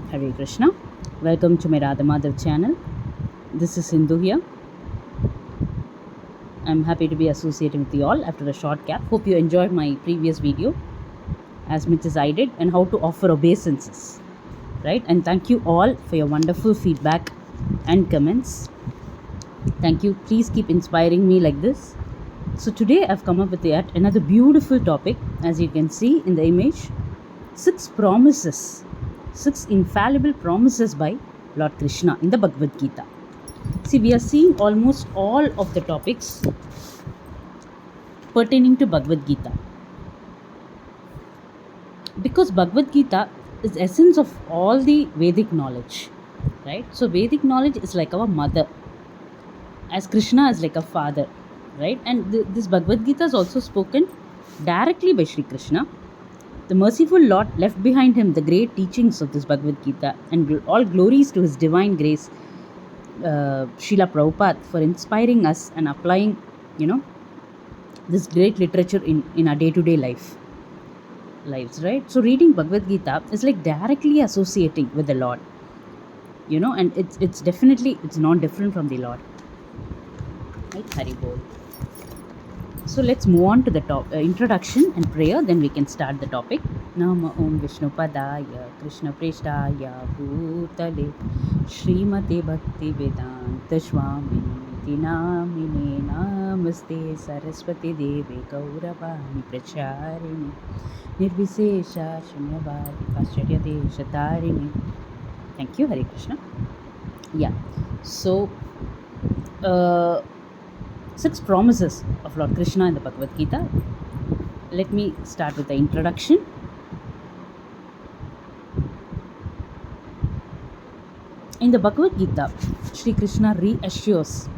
Hare Krishna. Welcome to my Radha Madhav channel. This is Sindhu here. I'm happy to be associating with you all after a short gap. Hope you enjoyed my previous video as much as I did, and how to offer obeisances. Right? And thank you all for your wonderful feedback and comments. Thank you. Please keep inspiring me like this. So today I've come up with yet another beautiful topic, as you can see in the image. 6 promises, 6 infallible promises by Lord Krishna in the Bhagavad Gita. See, we are seeing almost all of the topics pertaining to Bhagavad Gita, because Bhagavad Gita is the essence of all the Vedic knowledge, right? So Vedic knowledge is like our mother, as Krishna is like a father, right? And this Bhagavad Gita is also spoken directly by Sri Krishna. The merciful Lord left behind him the great teachings of this Bhagavad Gita, and all glories to his divine grace, Srila Prabhupada, for inspiring us and applying, this great literature in our day-to-day lives, right? So reading Bhagavad Gita is like directly associating with the Lord, and it's definitely, it's not different from the Lord, right? Hari Bol. So let's move on to the introduction and prayer, then we can start the topic. Nama Om Vishnu Padaya Krishna Preshtaya Bhutale Srimate Bhakti Vedanta Swamini Namine Namaste Saraswati Devi Gauravani Pracharini Nirvisesha Shunyavadi Pascharya Desha. Thank you, Hare Krishna. Yeah, so 6 promises of Lord Krishna in the Bhagavad Gita. Let me start with the introduction. In the Bhagavad Gita, Sri Krishna reassures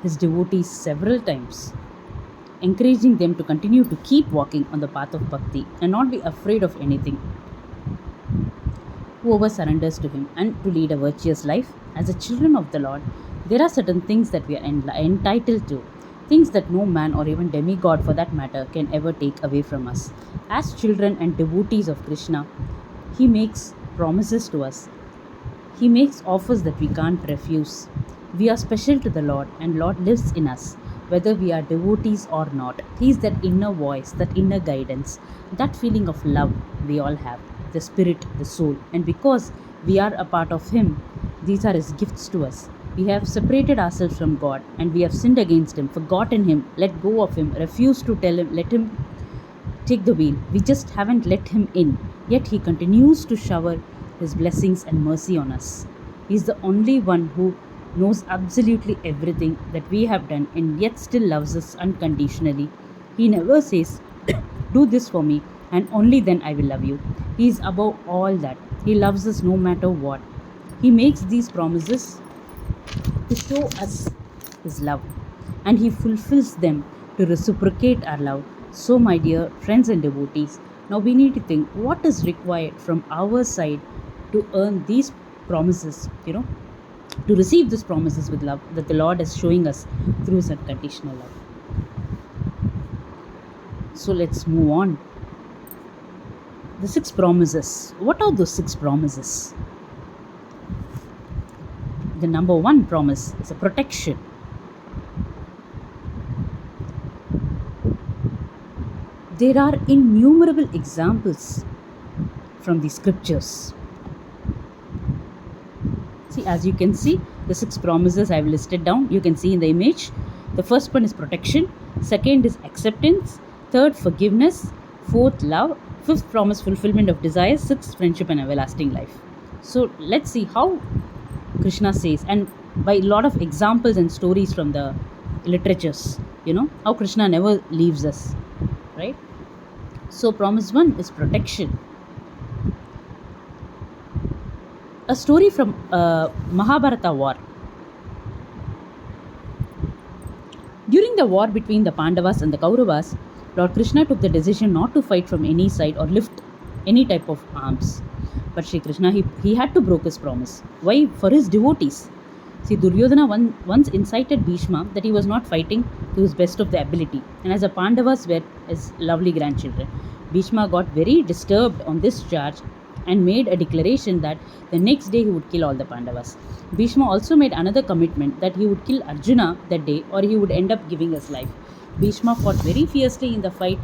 his devotees several times, encouraging them to continue to keep walking on the path of bhakti and not be afraid of anything. Whoever surrenders to him and to lead a virtuous life as a children of the Lord, there are certain things that we are entitled to, things that no man or even demigod for that matter can ever take away from us. As children and devotees of Krishna, he makes promises to us. He makes offers that we can't refuse. We are special to the Lord, and Lord lives in us, whether we are devotees or not. He is that inner voice, that inner guidance, that feeling of love we all have, the spirit, the soul. And because we are a part of him, these are his gifts to us. We have separated ourselves from God, and we have sinned against him, forgotten him, let go of him, refused to tell him, let him take the wheel. We just haven't let him in. Yet he continues to shower his blessings and mercy on us. He is the only one who knows absolutely everything that we have done, and yet still loves us unconditionally. He never says, do this for me and only then I will love you. He is above all that. He loves us no matter what. He makes these promises to show us his love, and he fulfills them to reciprocate our love. So my dear friends and devotees, now we need to think what is required from our side to earn these promises, to receive these promises with love that the Lord is showing us through his unconditional love. So let's move on. The 6 promises. What are those 6 promises? The number 1 promise is a protection. There are innumerable examples from the scriptures. See, as you can see, the 6 promises I have listed down, you can see in the image. The first one is protection, second is acceptance, third forgiveness, fourth love, fifth promise fulfillment of desires, sixth friendship and everlasting life. So let's see how Krishna says, and by a lot of examples and stories from the literatures, how Krishna never leaves us, right? So promise 1 is protection. A story from Mahabharata war. During the war between the Pandavas and the Kauravas, Lord Krishna took the decision not to fight from any side or lift any type of arms. But Sri Krishna, he had to break his promise. Why? For his devotees. See, Duryodhana once incited Bhishma that he was not fighting to his best of the ability, and as the Pandavas were his lovely grandchildren, Bhishma got very disturbed on this charge and made a declaration that the next day he would kill all the Pandavas. Bhishma also made another commitment that he would kill Arjuna that day or he would end up giving his life. Bhishma fought very fiercely in the fight.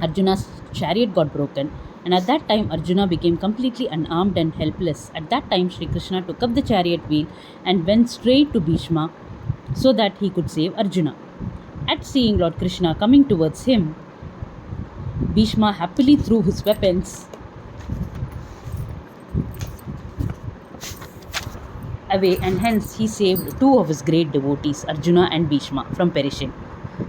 Arjuna's chariot got broken, and at that time Arjuna became completely unarmed and helpless. At that time Sri Krishna took up the chariot wheel and went straight to Bhishma so that he could save Arjuna. At seeing Lord Krishna coming towards him, Bhishma happily threw his weapons away, and hence he saved two of his great devotees, Arjuna and Bhishma, from perishing.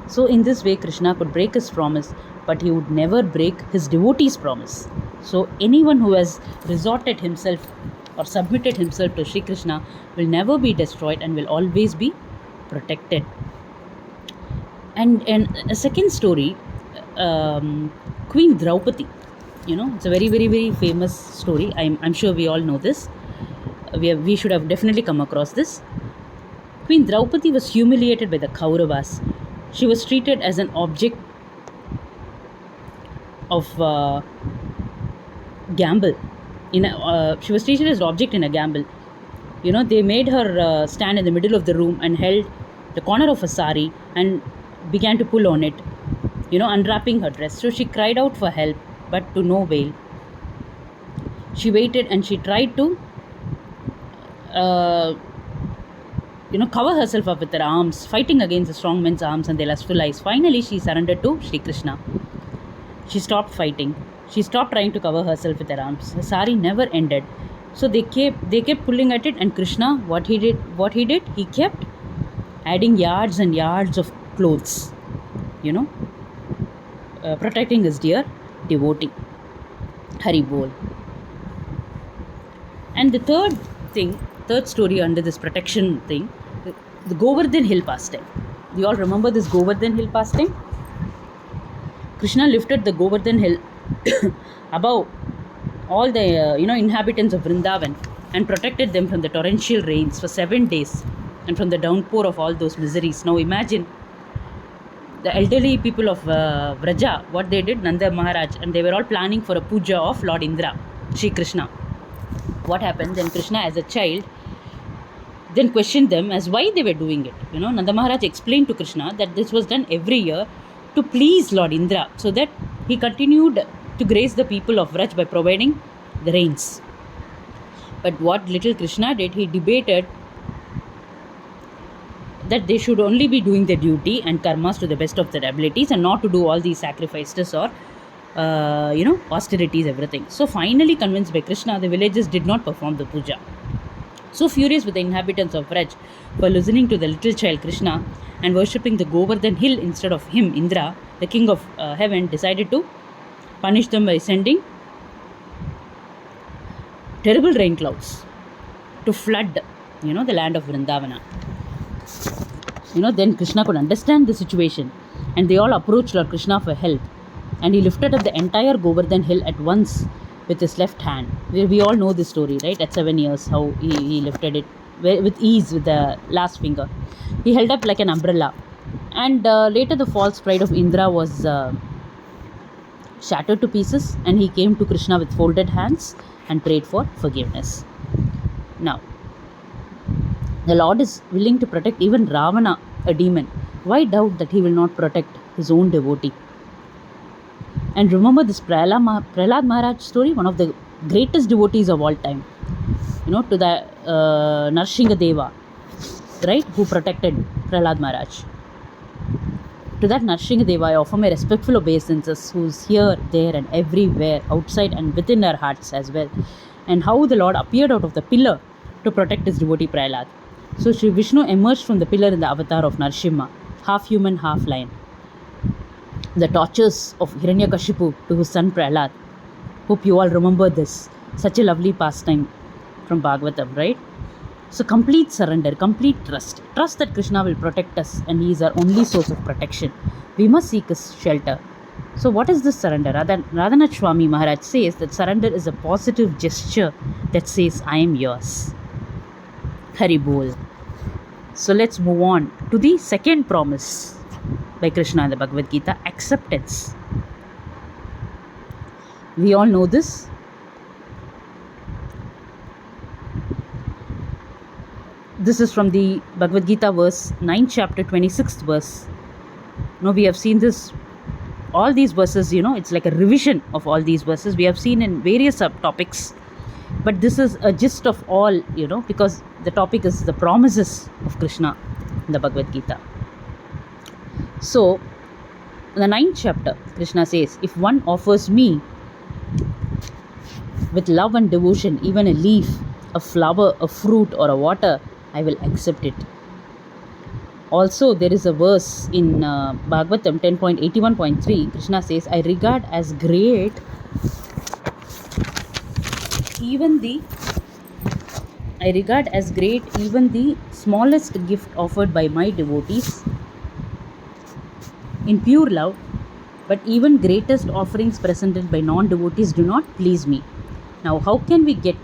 So in this way Krishna could break his promise, but he would never break his devotees' promise. So anyone who has resorted himself or submitted himself to Sri Krishna will never be destroyed and will always be protected. And a second story, Queen Draupadi. It's a very, very, very famous story. I'm sure we all know this. We should have definitely come across this. Queen Draupadi was humiliated by the Kauravas. She was treated as an object of gamble. She was treated as an object in a gamble. They made her stand in the middle of the room and held the corner of a sari and began to pull on it, unwrapping her dress. So she cried out for help, but to no avail. She waited and she tried to cover herself up with her arms, fighting against the strong men's arms and their lustful eyes. Finally, she surrendered to Sri Krishna. She stopped fighting. She stopped trying to cover herself with her arms. Her sari never ended. So they kept pulling at it, and Krishna, what he did, he kept adding yards and yards of clothes, protecting his dear devotee. Hari Bol. And the third story under this protection thing, the Govardhan Hill pastime. You all remember this Govardhan Hill pastime? Krishna lifted the Govardhan Hill above all the inhabitants of Vrindavan and protected them from the torrential rains for 7 days and from the downpour of all those miseries. Now imagine the elderly people of Vraja, what they did, Nanda Maharaj, and they were all planning for a puja of Lord Indra, Sri Krishna. What happened? Then Krishna, as a child, then questioned them as why they were doing it. Nanda Maharaj explained to Krishna that this was done every year to please Lord Indra, so that he continued to grace the people of Vraj by providing the rains. But what little Krishna did, he debated that they should only be doing their duty and karmas to the best of their abilities and not to do all these sacrifices or austerities, everything. So finally convinced by Krishna, the villagers did not perform the puja. So furious with the inhabitants of Vraj for listening to the little child Krishna and worshipping the Govardhan Hill instead of him, Indra, the king of heaven, decided to punish them by sending terrible rain clouds to flood, the land of Vrindavana. Then Krishna could understand the situation, and they all approached Lord Krishna for help. And he lifted up the entire Govardhan Hill at once with his left hand. We all know this story, right? At 7 years, how he lifted it with ease with the last finger. He held up like an umbrella. And later the false pride of Indra was shattered to pieces, and he came to Krishna with folded hands and prayed for forgiveness. Now, the Lord is willing to protect even Ravana, a demon. Why doubt that he will not protect his own devotee? And remember this Prahlad Maharaj story, one of the greatest devotees of all time, to the Narsingha Deva, right, who protected Prahlad Maharaj. To that Narsingha Deva, I offer my respectful obeisances, who is here, there and everywhere, outside and within our hearts as well. And how the Lord appeared out of the pillar to protect his devotee Prahlad. So Sri Vishnu emerged from the pillar in the avatar of Narsimha, half human, half lion. The tortures of Hiranyakashipu to his son Prahlad. Hope you all remember this. Such a lovely pastime from Bhagavatam, right? So complete surrender, complete trust. Trust that Krishna will protect us and he is our only source of protection. We must seek his shelter. So what is this surrender? Radhanath Swami Maharaj says that surrender is a positive gesture that says, I am yours. Hari Bol. So let's move on to the second promise by Krishna in the Bhagavad Gita, acceptance. We all know this. This is from the Bhagavad Gita verse 9 chapter 26th verse. We have seen this, all these verses, it's like a revision of all these verses we have seen in various subtopics, but this is a gist of all, because the topic is the promises of Krishna in the Bhagavad Gita. So in the 9th chapter, Krishna says, if one offers me with love and devotion even a leaf, a flower, a fruit, or a water, I will accept it. Also, there is a verse in Bhagavatam 10.81.3. Krishna says, I regard as great even the smallest gift offered by my devotees in pure love, but even greatest offerings presented by non-devotees do not please me. Now, how can we get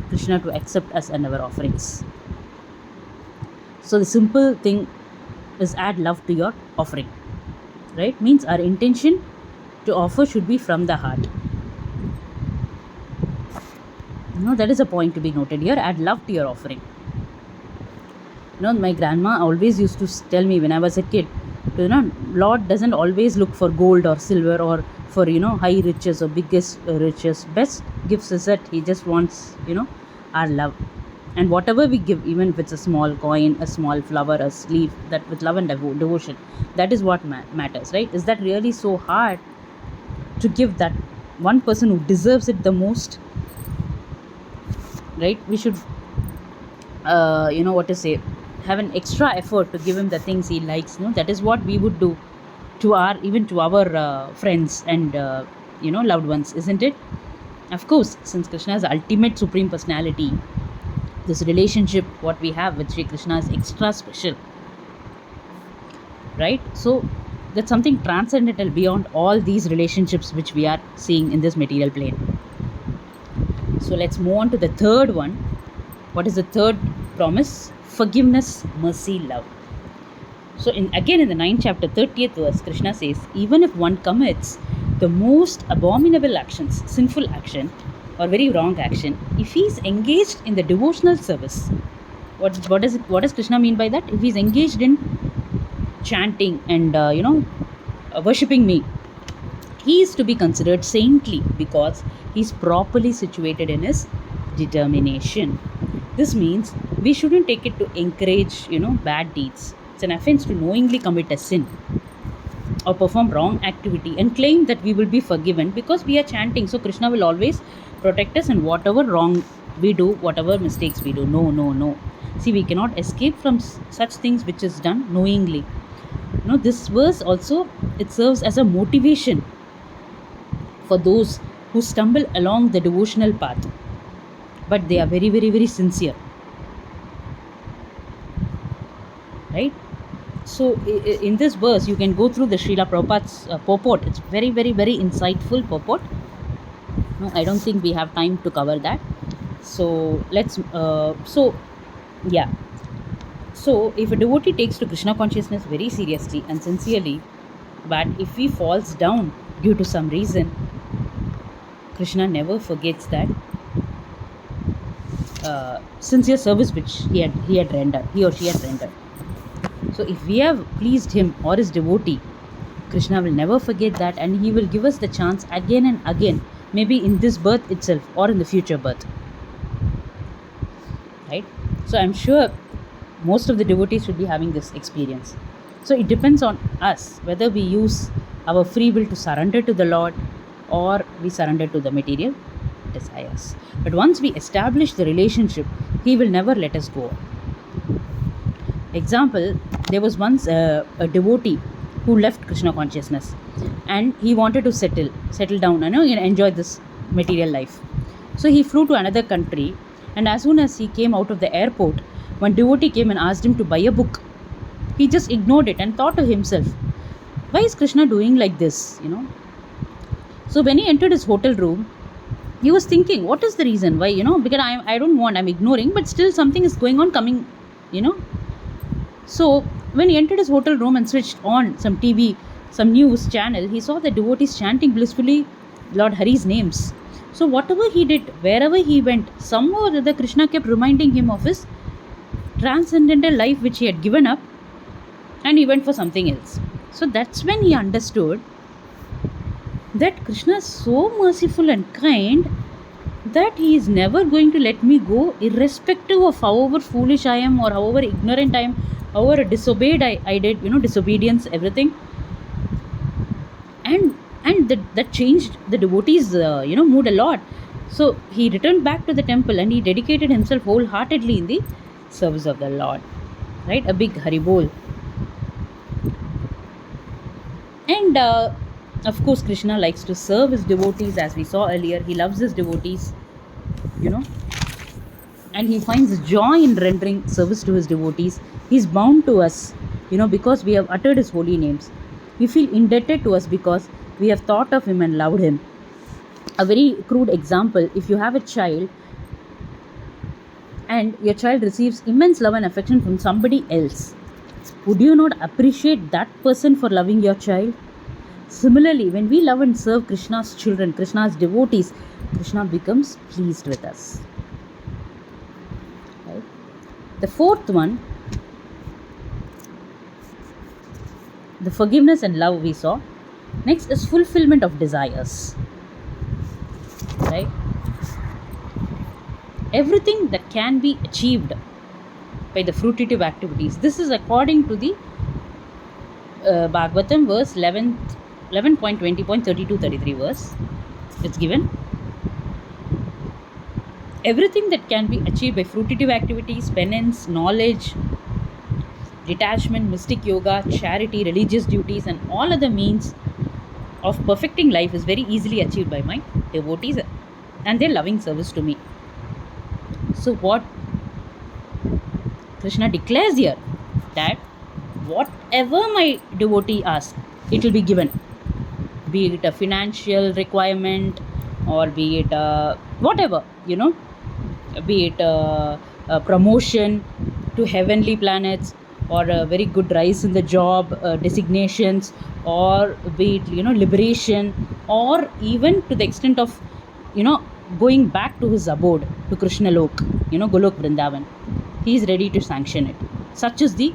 Krishna to accept us and our offerings? So the simple thing is add love to your offering, right? Means our intention to offer should be from the heart. That is a point to be noted here. Add love to your offering. My grandma always used to tell me when I was a kid, Lord doesn't always look for gold or silver or for high riches or biggest riches. Best gifts is that he just wants our love, and whatever we give, even if it's a small coin, a small flower, a leaf, that with love and devotion, that is what matters, right? Is that really so hard to give that one person who deserves it the most, right? We should have an extra effort to give him the things he likes. That is what we would do to our friends and loved ones, isn't it? Of course, since Krishna is the ultimate supreme personality, this relationship what we have with Sri Krishna is extra special, right? So that's something transcendental beyond all these relationships which we are seeing in this material plane. So let's move on to the third one. What is the third promise? Forgiveness, mercy, love. So in the 9th chapter 30th verse, Krishna says, even if one commits the most abominable actions, sinful action or very wrong action, if he is engaged in the devotional service, what does Krishna mean by that? If he is engaged in chanting and worshipping me, he is to be considered saintly because he is properly situated in his determination. This means we shouldn't take it to encourage bad deeds. It's an offense to knowingly commit a sin or perform wrong activity and claim that we will be forgiven because we are chanting. So Krishna will always protect us in whatever wrong we do, whatever mistakes we do. No. See, we cannot escape from such things which is done knowingly. This verse also, it serves as a motivation for those who stumble along the devotional path, but they are very, very, very sincere, right? So in this verse, you can go through the Srila Prabhupada's purport. It's very, very, very insightful purport. I don't think we have time to cover that. So let's, So if a devotee takes to Krishna consciousness very seriously and sincerely, but if he falls down due to some reason, Krishna never forgets that sincere service which he or she had rendered. So if we have pleased him or his devotee, Krishna will never forget that, and he will give us the chance again and again, maybe in this birth itself or in the future birth, right? So I'm sure most of the devotees should be having this experience. So it depends on us whether we use our free will to surrender to the Lord or we surrender to the material desires. But once we establish the relationship, he will never let us go. Example, there was once a devotee who left Krishna consciousness and he wanted to settle down and enjoy this material life. So he flew to another country, and as soon as he came out of the airport, one devotee came and asked him to buy a book. He just ignored it and thought to himself, why is Krishna doing like this? So when he entered his hotel room, he was thinking, what is the reason? Why? Because I'm ignoring, but still something is going on, coming. So when he entered his hotel room and switched on some TV, some news channel, he saw the devotees chanting blissfully Lord Hari's names. So whatever he did, wherever he went, somehow or other Krishna kept reminding him of his transcendental life which he had given up, and he went for something else. So that's when he understood that Krishna is so merciful and kind that he is never going to let me go, irrespective of however foolish I am or however ignorant I am, however disobeyed I did, disobedience, everything. And that changed the devotees, mood a lot. So he returned back to the temple and he dedicated himself wholeheartedly in the service of the Lord. Right? A big haribol. And of course, Krishna likes to serve his devotees, as we saw earlier. He loves his devotees, and he finds joy in rendering service to his devotees. He's bound to us, because we have uttered his holy names. We feel indebted to us because we have thought of him and loved him. A very crude example: if you have a child and your child receives immense love and affection from somebody else, would you not appreciate that person for loving your child? Similarly, when we love and serve Krishna's children, Krishna's devotees, Krishna becomes pleased with us. Right? The fourth one, the forgiveness and love we saw. Next is fulfillment of desires. Right? Everything that can be achieved by the fruitive activities. This is according to the Bhagavatam verse 11.20.32-33 verse. It's given. Everything that can be achieved by fruitive activities, penance, knowledge, detachment, mystic yoga, charity, religious duties, and all other means of perfecting life is very easily achieved by my devotees and their loving service to me. So what Krishna declares here, that whatever my devotee asks, it will be given. Be it a financial requirement, or be it whatever, be it a promotion to heavenly planets, or a very good rise in the job designations, or be it liberation, or even to the extent of going back to his abode, to Krishna Lok, Golok Vrindavan. He is ready to sanction it. Such is the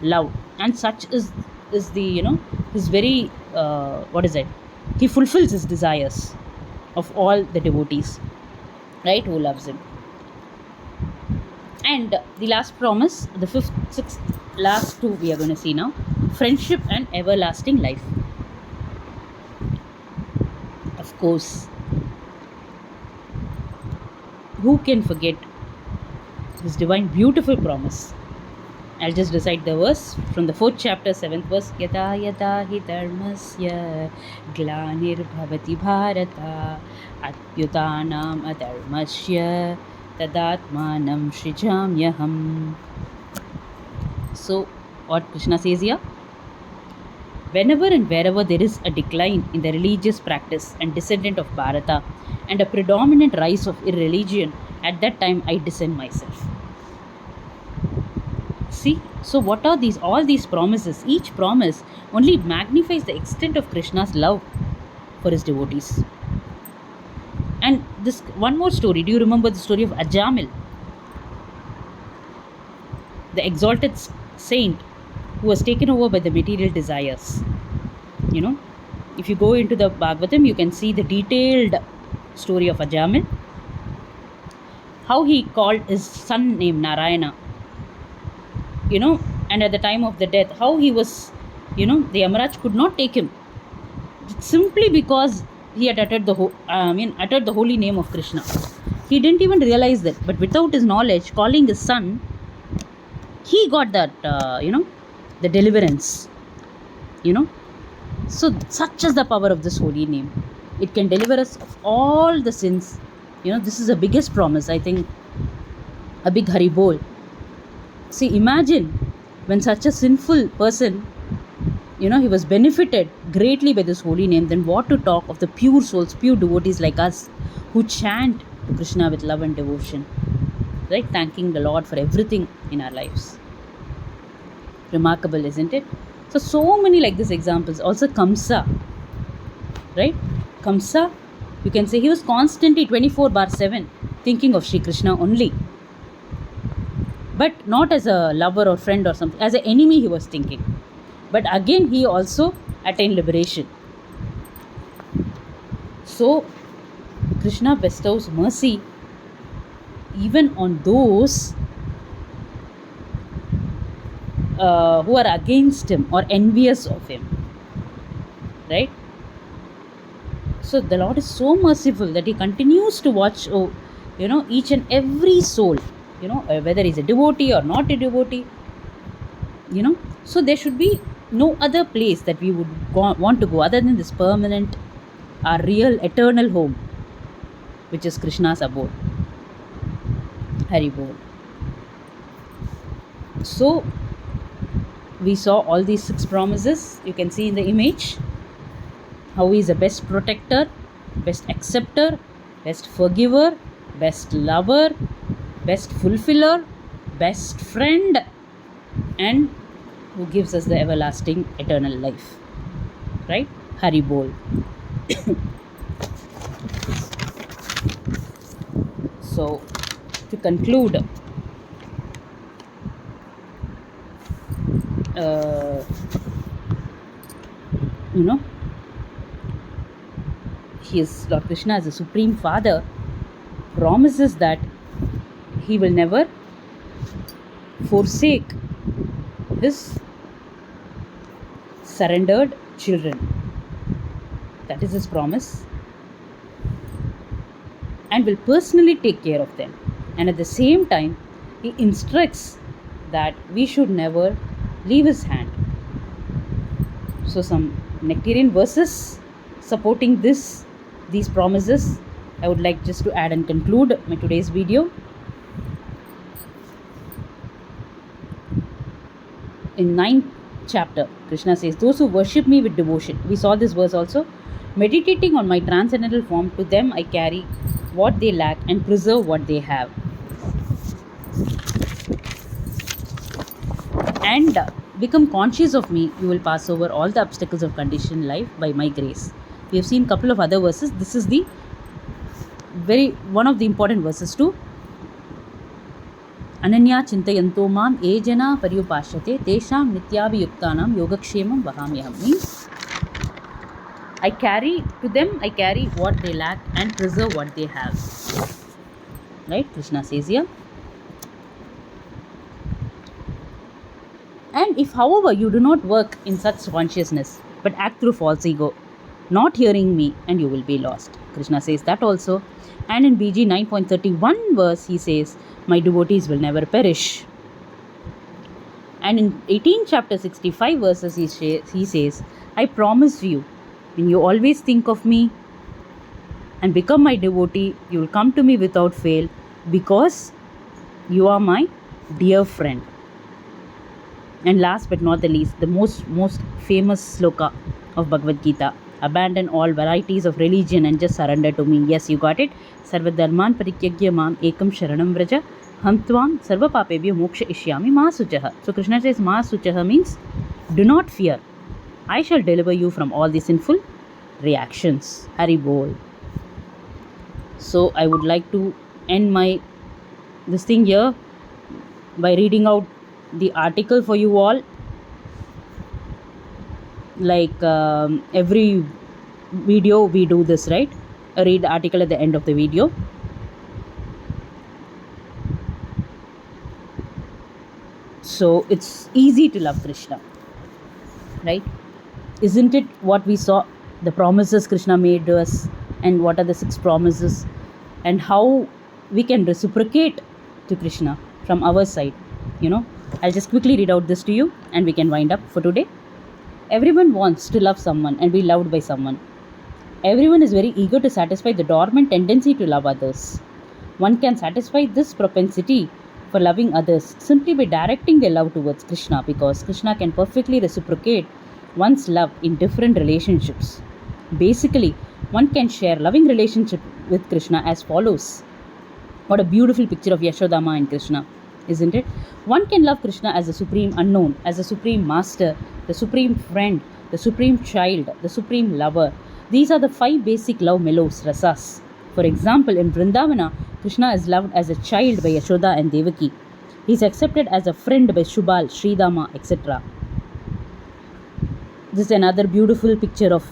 love, and such is the his very what is it? He fulfills his desires of all the devotees, right, who loves him. And the last promise, the fifth, sixth, last two we are going to see now: friendship and everlasting life. Of course, who can forget this divine, beautiful promise? I'll just recite the verse from the 4th chapter, 7th verse. Yata yata hi dharmasya glanir-bhavati bharata atyutanam adharmasya tadatmanam shrijamyaham. So, what Krishna says here? Whenever and wherever there is a decline in the religious practice and descendant of Bharata, and a predominant rise of irreligion, at that time I descend myself. See, so what are these? All these promises, each promise only magnifies the extent of Krishna's love for his devotees. And this one more story. Do you remember the story of Ajamil, the exalted saint who was taken over by the material desires? If you go into the Bhagavatam, you can see the detailed story of Ajamil, how he called his son named Narayana, and at the time of the death, how he was, the Yamaraj could not take him, simply because he had uttered the holy name of Krishna. He didn't even realize that, but without his knowledge, calling his son, he got that, the deliverance, So such is the power of this holy name. It can deliver us of all the sins. This is the biggest promise, I think, a big haribol. See, imagine when such a sinful person, he was benefited greatly by this holy name, then what to talk of the pure souls, pure devotees like us, who chant to Krishna with love and devotion, right? Thanking the Lord for everything in our lives. Remarkable, isn't it? So many like these examples. Also Kamsa, right? Kamsa, you can say he was constantly 24/7 thinking of Shri Krishna only. but not as a lover or friend or something. As an enemy he was thinking. But again he also attained liberation. So Krishna bestows mercy even on those who are against him or envious of him, right? So the Lord is so merciful that he continues to watch each and every soul, whether he's a devotee or not a devotee, so there should be no other place that we would want to go other than this permanent, our real eternal home, which is Krishna's abode. Hari Bol. So we saw all these 6 promises. You can see in the image how he is the best protector, best acceptor, best forgiver, best lover, best fulfiller, best friend, and who gives us the everlasting eternal life, right? Hari Bol. So to conclude, Lord Krishna as a Supreme Father promises that he will never forsake his surrendered children. That is his promise, and will personally take care of them. And at the same time, he instructs that we should never leave his hand. So some nectarian verses supporting these promises I would like just to add and conclude my today's video. In 9th chapter, Krishna says, those who worship me with devotion, we saw this verse also, meditating on my transcendental form, to them I carry what they lack and preserve what they have. And become conscious of me, you will pass over all the obstacles of conditioned life by my grace. We have seen a couple of other verses. This is the one of the important verses too. Ananya chintayanto mam ye jana paryupashyate tesham nityabhiyuktanam yogakshemam vahamyaham. Means I carry what they lack and preserve what they have. Right? Krishna says here. And if, however, you do not work in such consciousness, but act through false ego, not hearing me, and you will be lost. Krishna says that also. And in BG 9.31 verse, he says, my devotees will never perish. And in 18 chapter 65 verses, he says, I promise you, when you always think of me and become my devotee, you will come to me without fail, because you are my dear friend. And last but not the least, the most famous sloka of Bhagavad Gita, abandon all varieties of religion and just surrender to me. Yes, you got it. Sarva dharman parityagya mam ekam sharanam vraja ham tvam sarva papebhyo moksha ishyami ma suchaha. So Krishna says ma suchaha means do not fear, I shall deliver you from all the sinful reactions. Hari Bol. So I would like to end this thing here by reading out the article for you all. Like every video we do this, right? Read the article at the end of the video. So it's easy to love Krishna, right? Isn't it what we saw, the promises Krishna made to us, and what are the 6 promises, and how we can reciprocate to Krishna from our side. I'll just quickly read out this to you and we can wind up for today. Everyone wants to love someone and be loved by someone. Everyone is very eager to satisfy the dormant tendency to love others. One can satisfy this propensity for loving others simply by directing their love towards Krishna, because Krishna can perfectly reciprocate one's love in different relationships. Basically, one can share loving relationship with Krishna as follows. What a beautiful picture of Yashodama and Krishna, isn't it? One can love Krishna as the supreme unknown, as the supreme master, the supreme friend, the supreme child, the supreme lover. These are the 5 basic love mellows, rasas. For example, in Vrindavana, Krishna is loved as a child by Yashoda and Devaki. He is accepted as a friend by Shubal, Sridama, etc. This is another beautiful picture of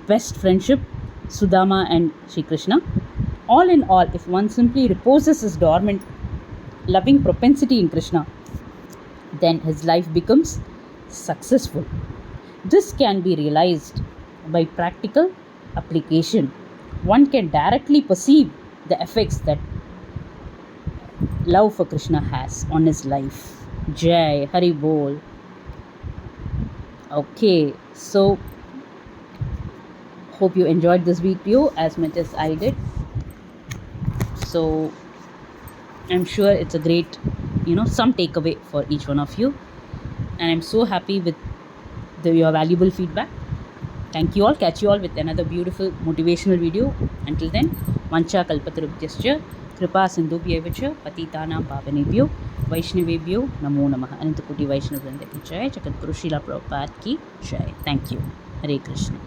best friendship, Sudama and Shri Krishna. All in all, if one simply reposes his dormant, loving propensity in Krishna, then his life becomes successful. This can be realized by practical application. One can directly perceive the effects that love for Krishna has on his life. Jai Hari Bol. Okay, so hope you enjoyed this video as much as I did. So I'm sure it's a great, some takeaway for each one of you, and I'm so happy with your valuable feedback. Thank you all. Catch you all with another beautiful motivational video. Until then, Mancha Kalpatarubhyascha Kripa Sindhubhyaivacha Patitanam Pavanebhyo Vaishnavebhyo Namo Namaha. Anantakuti Vaishnavrinda ki Jai. Jagat Guru Srila Prabhupada ki Jai. Thank you. Hare Krishna.